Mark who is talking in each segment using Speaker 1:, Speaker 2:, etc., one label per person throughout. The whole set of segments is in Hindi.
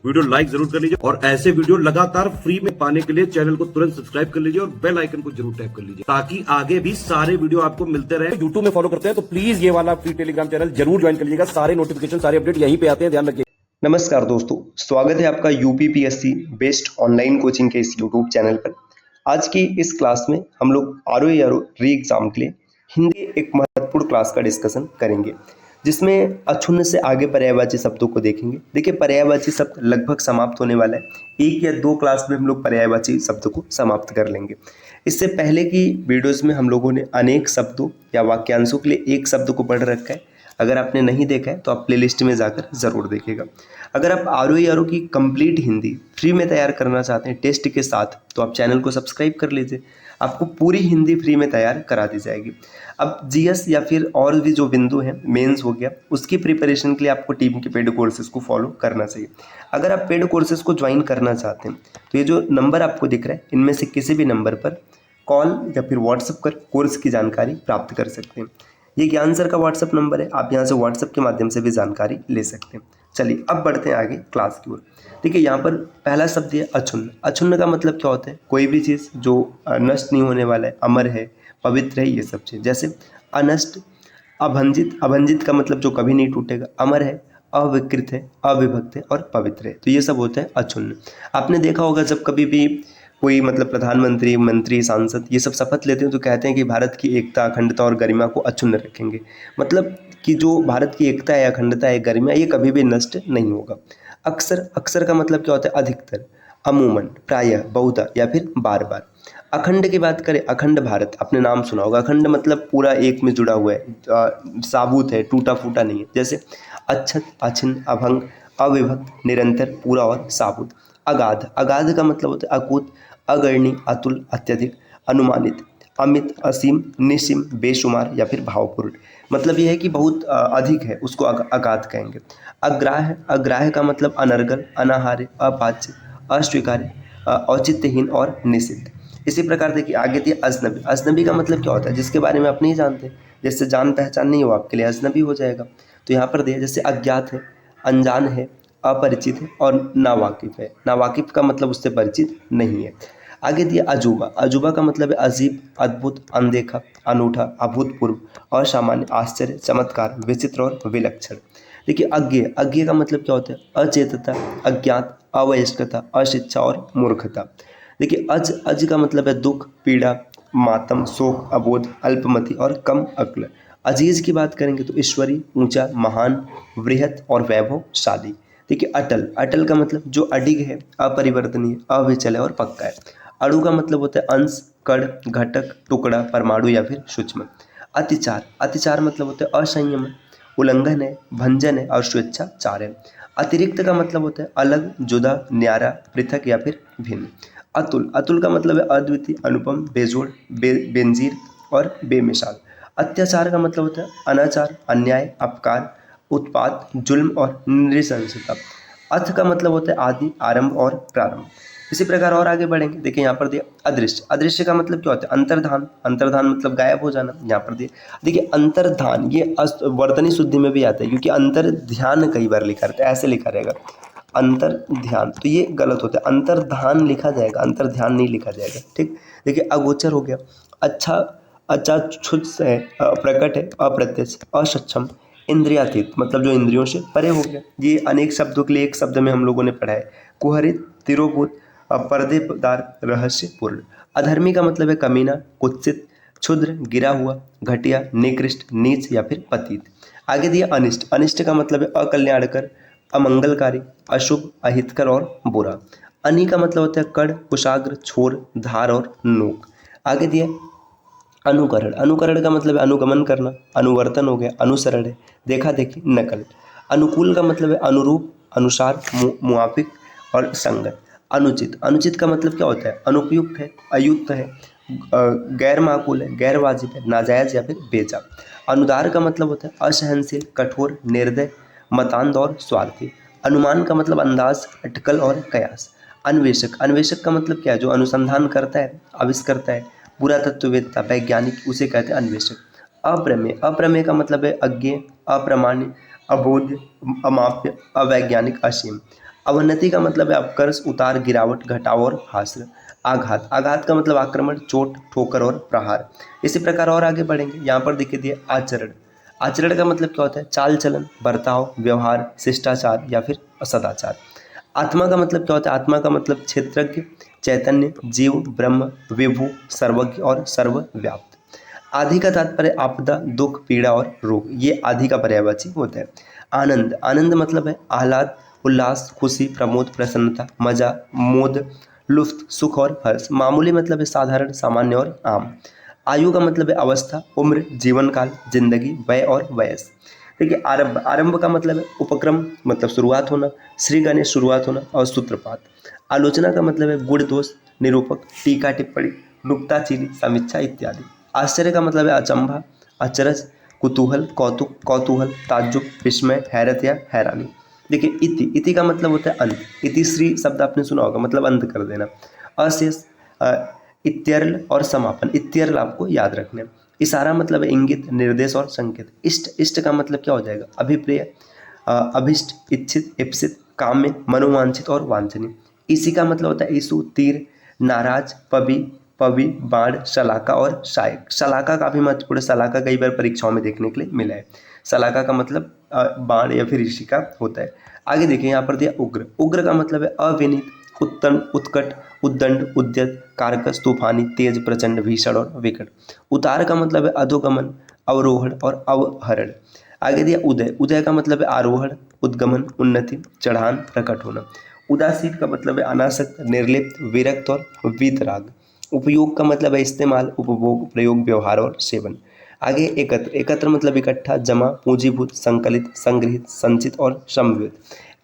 Speaker 1: वीडियो लाइक जरूर कर लीजिए और ऐसे वीडियो लगातार फ्री में पाने के लिए चैनल को तुरंत सब्सक्राइब कर लीजिए और बेल आइकन को जरूर टैप कर लीजिए ताकि आगे भी सारे वीडियो आपको मिलते रहे। यूट्यूब में फॉलो करते हैं तो प्लीज ये वाला फ्री टेलीग्राम चैनल जरूर ज्वाइन कर लीजिएगा। सारे नोटिफिकेशन सारे अपडेट यहीं पे आते हैं, ध्यान रखिए।
Speaker 2: नमस्कार दोस्तों, स्वागत है आपका यूपीपीएससी बेस्ड ऑनलाइन कोचिंग के इस यूट्यूब चैनल पर। आज की इस क्लास में हम लोग आरओ री एग्जाम के लिए हिंदी एक महत्वपूर्ण क्लास का डिस्कशन करेंगे, जिसमें अक्षुण्ण से आगे पर्यायवाची शब्दों को देखेंगे। देखिए, पर्यायवाची शब्द लगभग समाप्त होने वाला है। एक या दो क्लास में हम लोग पर्यायवाची शब्द को समाप्त कर लेंगे। इससे पहले की वीडियोज़ में हम लोगों ने अनेक शब्दों या वाक्यांशों के लिए एक शब्द को पढ़ रखा है। अगर आपने नहीं देखा है तो आप प्लेलिस्ट में जाकर ज़रूर देखिएगा। अगर आप आरओ की कंप्लीट हिंदी फ्री में तैयार करना चाहते हैं टेस्ट के साथ, तो आप चैनल को सब्सक्राइब कर लीजिए। आपको पूरी हिंदी फ्री में तैयार करा दी जाएगी। अब जीएस या फिर और भी जो बिंदु हैं, मेंस हो गया, उसकी प्रिपरेशन के लिए आपको टीम के पेड कोर्सेज को फॉलो करना चाहिए। अगर आप पेड कोर्सेज को ज्वाइन करना चाहते हैं तो ये जो नंबर आपको दिख रहा है, इनमें से किसी भी नंबर पर कॉल या फिर व्हाट्सएप कर कोर्स की जानकारी प्राप्त कर सकते हैं। ये ज्ञान सर का व्हाट्सएप नंबर है, आप यहाँ से व्हाट्सएप के माध्यम से भी जानकारी ले सकते हैं। चलिए अब बढ़ते हैं आगे क्लास की ओर। देखिए, यहाँ पर पहला शब्द है अक्षुण्ण। अक्षुण्ण का मतलब क्या होता है? कोई भी चीज़ जो नष्ट नहीं होने वाला है, अमर है, पवित्र है, ये सब चीज़। जैसे अनष्ट, अभंजित। अभंजित का मतलब जो कभी नहीं टूटेगा। अमर है, अविकृत है, अविभक्त है और पवित्र है, तो ये सब होता है अक्षुण्ण। आपने देखा होगा जब कभी भी कोई मतलब प्रधानमंत्री, मंत्री, सांसद ये सब शपथ लेते हैं तो कहते हैं कि भारत की एकता, अखंडता और गरिमा को अक्षुण्ण रखेंगे। मतलब कि जो भारत की एकता है, अखंडता है, गरिमा, ये कभी भी नष्ट नहीं होगा। अक्सर, अक्सर का मतलब क्या होता है? अधिकतर, अमूमन, प्रायः, बहुधा या फिर बार बार। अखंड की बात करें, अखंड भारत, आपने नाम सुना होगा। अखंड मतलब पूरा एक में जुड़ा हुआ है, साबुत है, टूटा फूटा नहीं है। जैसे अच्छत, अछिन्न, अभंग, अविभक्त, निरंतर, पूरा और साबुत। अगाध, अगाध का मतलब होता है अकूत, अगणनीय, अतुल, अत्यधिक, अनुमानित, अमित, असीम, निसीम, बेशुमार या फिर भावपूर्ण। मतलब यह है कि बहुत अधिक है, उसको अगाध कहेंगे। अग्राह्य, अग्राह्य का मतलब अनर्गल, अनाहार्य, अपाच्य, अस्वीकार्य, औचित्यहीन और निषिद्ध। इसी प्रकार देखिए आगे दिए अजनबी। अजनबी का मतलब क्या होता है? जिसके बारे में आप नहीं जानते, जैसे जान पहचान नहीं हो आपके लिए अजनबी हो जाएगा। तो यहाँ पर दिया जैसे अज्ञात है, अनजान है, अपरिचित है और नावाकिफ है। नावाकिफ का मतलब उससे परिचित नहीं है। आगे दिया अजूबा। अजूबा का मतलब है अजीब, अद्भुत, अनदेखा, अनूठा, अभूतपूर्व, असामान्य, आश्चर्य, चमत्कार, विचित्र और विलक्षण। देखिए अज्ञेय। अज्ञेय का मतलब क्या होता है? अचेतता, अज्ञात, अवयस्कता, अशिक्षा और मूर्खता। देखिए अज का मतलब है दुख, पीड़ा, मातम, शोक, अबोध, अल्पमति और कम अक्ल। अजीज की बात करेंगे तो ईश्वरी, ऊंचा, महान, वृहत और वैभवशाली। देखिए अटल। अटल का मतलब जो अडिग है, अपरिवर्तनीय, अविचल है और पक्का है। अणु का मतलब होता है अंश, कण, घटक, टुकड़ा, परमाणु या फिर सूक्ष्म। अतिचार। अतिचार मतलब होता है असंयम, उल्लंघन है, भंजन है और स्वेच्छाचार है। अतिरिक्त का मतलब होता है अलग, जुदा, न्यारा, पृथक या फिर भिन्न। अतुल। अतुल का मतलब है अद्वितीय, अनुपम, बेजोड़, बेनजीर और बेमिसाल। अत्याचार का मतलब होता है अनाचार, अन्याय, अपकार, उत्पात, जुल्म और नृशंसता। अथ का मतलब होता है आदि, आरंभ और प्रारंभ। इसी प्रकार और आगे बढ़ेंगे। देखिए यहाँ पर दिया अदृश्य। अदृश्य का मतलब क्या होता है? अंतर्धान। अंतर्धान मतलब गायब हो जाना। यहाँ पर दिया देखिए अंतर्धान, ये वर्तनी शुद्धि में भी आता है, क्योंकि अंतर ध्यान कई बार लिखा रहता है, ऐसे लिखा रहेगा अंतर ध्यान, तो ये गलत होता है। अंतर्धान लिखा जाएगा, अंतर ध्यान नहीं लिखा जाएगा। ठीक। देखिए अगोचर हो गया। अच्छा, अचाक्षुष है, प्रकट है, अप्रत्यक्ष, असक्षम, इंद्रियातीत मतलब जो इंद्रियों से परे हो गया। ये अनेक शब्दों के लिए एक शब्द में हम लोगों ने पढ़ा है। कुहरित, तिरोभूत, पर्देदार, रहस्यपूर्ण। अधर्मी का मतलब है कमीना, कुत्सित, क्षुद्र, गिरा हुआ, घटिया, निकृष्ट, नीच या फिर पतित। आगे दिया अनिष्ट। अनिष्ट का मतलब है अकल्याणकर, अमंगलकारी, अशुभ, अहितकर और बुरा। अनि का मतलब होता है कड़, कुशाग्र, छोर, धार और नोक। आगे दिया अनुकरण। अनुकरण का मतलब है अनुगमन करना, अनुवर्तन हो गया, अनुसरण है, देखा देखी, नकल। अनुकूल का मतलब है अनुरूप, अनुसार, मुआफिक और संगत। अनुचित। अनुचित का मतलब क्या होता है? अनुपयुक्त है, अयुक्त है, गैर माकूल है, गैर वाजिब है, नाजायज या फिर बेजा। अनुदार का मतलब होता है असहनशील, कठोर, निर्दय, मतांध और स्वार्थी। अनुमान का मतलब अंदाज, अटकल और कयास। अन्वेषक। अन्वेषक का मतलब क्या है? जो अनुसंधान करता है, आविष्कार करता है, पुरातत्ववेत्ता, वैज्ञानिक, उसे कहते हैं अन्वेषक। अप्रमेय। अप्रमेय का मतलब है अज्ञेय, अप्रमाण्य, अबोध्य, अमाप्य, अवैज्ञानिक, असीम। अवनति का मतलब है अपकर्ष, उतार, गिरावट, घटाव और हास्य। आघात, आघात का मतलब आक्रमण, चोट, ठोकर और प्रहार। इसी प्रकार और आगे बढ़ेंगे, यहाँ पर दिखे दिए आचरण। आचरण का मतलब क्या होता है? चाल चलन, बर्ताव, व्यवहार, शिष्टाचार या फिर सदाचार। आत्मा का मतलब क्या होता है? आत्मा का मतलब क्षेत्रज्ञ, चैतन्य, जीव, ब्रह्म, विभु, सर्वज्ञ और सर्वव्याप्त। आदि का तात्पर्य आपदा, दुख, पीड़ा और रोग, ये आदि का पर्यायवाची होता है। आनंद, आनंद मतलब है आह्लाद, उल्लास, खुशी, प्रमोद, प्रसन्नता, मजा, मोद, लुफ्त, सुख और हर्ष। मामूली मतलब है साधारण, सामान्य और आम। आयु का मतलब है अवस्था, उम्र, जीवन काल, जिंदगी, वय और वयस। देखिए आरंभ, आरंभ का मतलब है उपक्रम, मतलब शुरुआत होना, श्री गणेश शुरुआत होना और सूत्रपात। आलोचना का मतलब है गुण दोष, निरूपक, टीका टिप्पणी, नुक्ताचीनी, समीक्षा इत्यादि। आश्चर्य का मतलब है अचंभा, अचरज, कुतूहल, कौतुक, कौतूहल, ताज्जुब, विस्मय, हैरत या हैरानी। देखिए इति, इति का मतलब होता है अंत। इतिश्री शब्द आपने सुना होगा, मतलब अंत कर देना। अशेष, इत्यर्ल और समापन। इत्यर्ल आपको याद रखना है। इशारा मतलब है इंगित, निर्देश और संकेत। इष्ट, इष्ट का मतलब क्या हो जाएगा? अभिप्रिय, अभिष्ट, इच्छित, इप्सित, काम्य, मनोवांछित और वांछनीय। इसी का मतलब होता है ईसु, तीर, नाराज, पवि, पवि, बाण, शलाका और शायक। शलाका काफी महत्वपूर्ण है, शलाका कई बार परीक्षाओं में देखने के लिए मिला है। शलाका का मतलब बाण या फिर ऋषि का होता है। आगे देखिए यहाँ पर दिया उग्र। उग्र का मतलब है अविनीत, उत्तम, उत्कट, उद्दंड, उद्यत, कारकस, तूफानी, तेज, प्रचंड, भीषण और विकट। उतार का मतलब है अधोगमन, अवरोहण और अवहरण। आगे दिया उदय। उदय का मतलब है आरोहण, उद्गमन, उन्नति, चढ़ान, प्रकट होना। उदासीन का मतलब है अनासक्त, निर्लिप्त, विरक्त और वीतराग। उपयोग का मतलब है इस्तेमाल, उपभोग, प्रयोग, व्यवहार और सेवन। आगे एकत्र। एकत्र मतलब इकट्ठा, जमा, पूंजीभूत, संकलित, संग्रहित, संचित और समन्वित।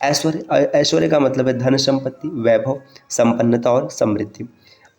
Speaker 2: ऐश्वर्य, ऐश्वर्य का मतलब है धन संपत्ति, वैभव, संपन्नता और समृद्धि।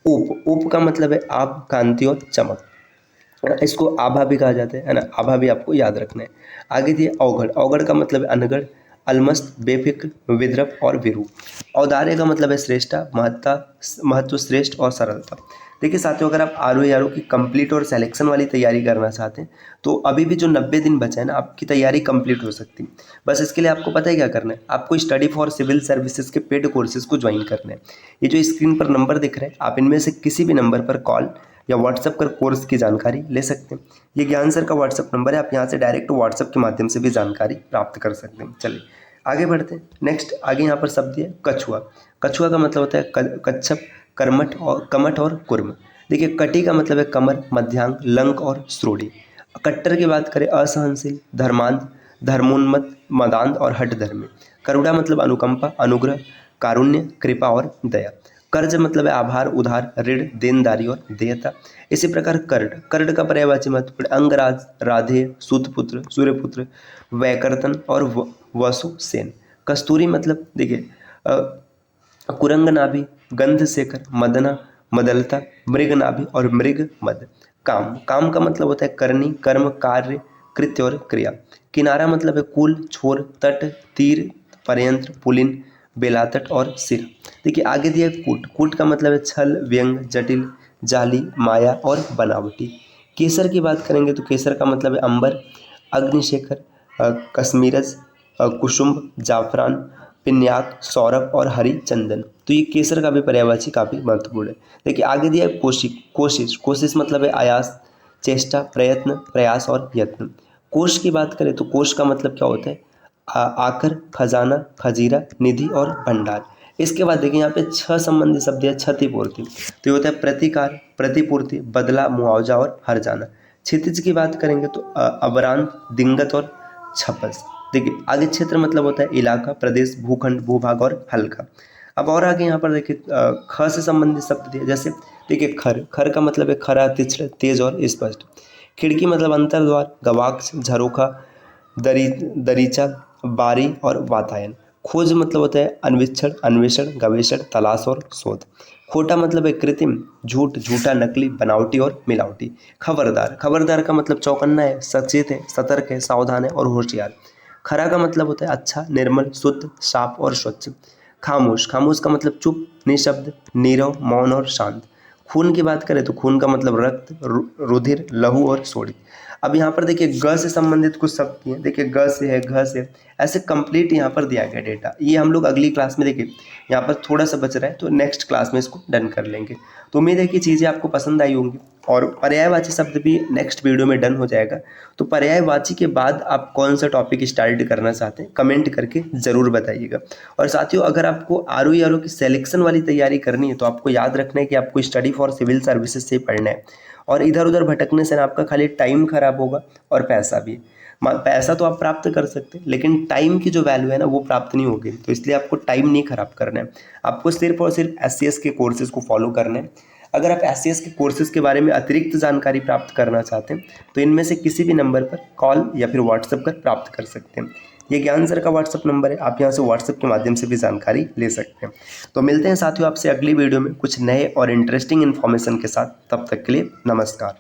Speaker 2: उप, उप का मतलब है आभ, कांति और चमक। इसको आभा भी कहा जाता है ना, आभा भी आपको याद रखना है। आगे दिए अवगढ़। अवगढ़ का मतलब है अनगढ़, अलमस्त, बेफिक्र, विद्रप और विरूप। औदार्य का मतलब है श्रेष्ठता, महत्ता, महत्व, श्रेष्ठ और सरलता। देखिए साथियों, अगर आप आर की कंप्लीट और सिलेक्शन वाली तैयारी करना चाहते हैं तो अभी भी जो 90 दिन बचे हैं ना, आपकी तैयारी कंप्लीट हो सकती है। बस इसके लिए आपको पता है क्या करना है? आपको स्टडी फॉर सिविल सर्विसेज के पेड कोर्सेज को ज्वाइन करना है। ये जो स्क्रीन पर नंबर दिख रहे हैं, आप इनमें से किसी भी नंबर पर कॉल या व्हाट्सएप कर कोर्स की जानकारी ले सकते हैं। ये ज्ञान सर का व्हाट्सएप नंबर है, आप यहाँ से डायरेक्ट व्हाट्सएप के माध्यम से भी जानकारी प्राप्त कर सकते हैं। चलिए आगे बढ़ते हैं। नेक्स्ट आगे यहाँ पर शब्द है कछुआ। कछुआ का मतलब होता है कच्छप, कर्मठ और कमठ और कुर्म। देखिए कटी का मतलब है कमर, मध्यांग, लंक और श्रोड़ी। कट्टर की बात करें असहनशील, धर्मांध, धर्मोन्मत्त, मदांध और हठ धर्मी। करुणा मतलब अनुकंपा, अनुग्रह, कारुण्य, कृपा और दया। कर्ज मतलब है आभार, उधार, ऋण, देनदारी और देयता। इसी प्रकार कर्ड, कर्ड का पर्यायवाची महत्वपूर्ण अंगराज, राधेय, सूतपुत्र, सूर्यपुत्र, वैकर्तन और वसुसेन। कस्तूरी मतलब देखिए कुरंग नाभि, गंध शेखर, मदना, मदलता, मृग नाभि और मृग मद। काम, काम का मतलब होता है करनी, कर्म, कार्य, कृत्य और क्रिया। किनारा मतलब है कुल, छोर, तट, तीर, पर्यंत्र, पुलिन, बेलातट और सिर। देखिए आगे दिया कूट। कूट का मतलब है छल, व्यंग, जटिल, जाली, माया और बनावटी। केसर की बात करेंगे तो केसर का मतलब है अंबर, अग्निशेखर, कश्मीरज, कुसुम्ब, जाफरान, पिन्याक, सौरभ और हरी चंदन। तो ये केसर का भी पर्यायवाची काफी महत्वपूर्ण है। देखिए आगे दिया है कोशिक। कोशिश, कोशिश मतलब है आयास, चेष्टा, प्रयत्न, प्रयास और यत्न। कोश की बात करें तो कोश का मतलब क्या होता है? आकर, खजाना, खजीरा, निधि और भंडार। इसके बाद देखिए यहाँ पे छह संबंधी शब्द है क्षतिपूर्ति। तो ये होता है प्रतिकार, प्रतिपूर्ति, बदला, मुआवजा और हर्जाना। क्षितिज की बात करेंगे तो अवरांत, दिंगत और छपस। देखिए आगे क्षेत्र मतलब होता है इलाका, प्रदेश, भूखंड, भूभाग और हल्का। अब और आगे यहाँ पर देखिए ख से संबंधित शब्द दिए, जैसे देखिए खर। खर का मतलब है खरा, तीक्ष्ण, तेज और स्पष्ट। खिड़की मतलब अंतर्द्वार, गवाक्ष, झरोखा, दरीचा, बारी और वातायन। खोज मतलब होता है अन्वेक्षण, अन्वेषण, गवेषण, तलाश और शोध। खोटा मतलब है कृत्रिम, झूठ, झूठा, नकली, बनावटी और मिलावटी। खबरदार, खबरदार का मतलब चौकन्ना है, सचेत है, सतर्क है, सावधान है और होशियार। खरा का मतलब होता है अच्छा, निर्मल, शुद्ध, साफ और स्वच्छ। खामोश, खामोश का मतलब चुप, निशब्द, नीरव, मौन और शांत। खून की बात करें तो खून का मतलब रक्त, रुधिर, लहू और सोडित। अब यहाँ पर देखिए ग से संबंधित कुछ शब्द दिए, देखिए ग से है, घ से, ऐसे कंप्लीट यहाँ पर दिया गया डेटा। ये हम लोग अगली क्लास में देखिए यहाँ पर थोड़ा सा बच रहा है, तो नेक्स्ट क्लास में इसको डन कर लेंगे। तो उम्मीद है कि चीज़ें आपको पसंद आई होंगी और पर्यायवाची शब्द भी नेक्स्ट वीडियो में डन हो जाएगा। तो पर्यायवाची के बाद आप कौन सा टॉपिक स्टार्ट करना चाहते हैं कमेंट करके ज़रूर बताइएगा। और साथियों, अगर आपको आर की सिलेक्शन वाली तैयारी करनी है तो आपको याद रखना है कि आपको स्टडी फॉर सिविल सर्विसेज से पढ़ना है, और इधर उधर भटकने से ना आपका खाली टाइम खराब होगा और पैसा भी। पैसा तो आप प्राप्त कर सकते हैं, लेकिन टाइम की जो वैल्यू है ना वो प्राप्त नहीं होगी। तो इसलिए आपको टाइम नहीं खराब करना है, आपको सिर्फ और सिर्फ SCS के कोर्सेज़ को फॉलो करना है। अगर आप SCS के कोर्सेज़ के बारे में अतिरिक्त जानकारी प्राप्त करना चाहते हैं तो इनमें से किसी भी नंबर पर कॉल या फिर व्हाट्सएप कर प्राप्त कर सकते हैं। ये ज्ञान सर का व्हाट्सएप नंबर है, आप यहाँ से व्हाट्सएप के माध्यम से भी जानकारी ले सकते हैं। तो मिलते हैं साथियों आपसे अगली वीडियो में कुछ नए और इंटरेस्टिंग इन्फॉर्मेशन के साथ। तब तक के लिए नमस्कार।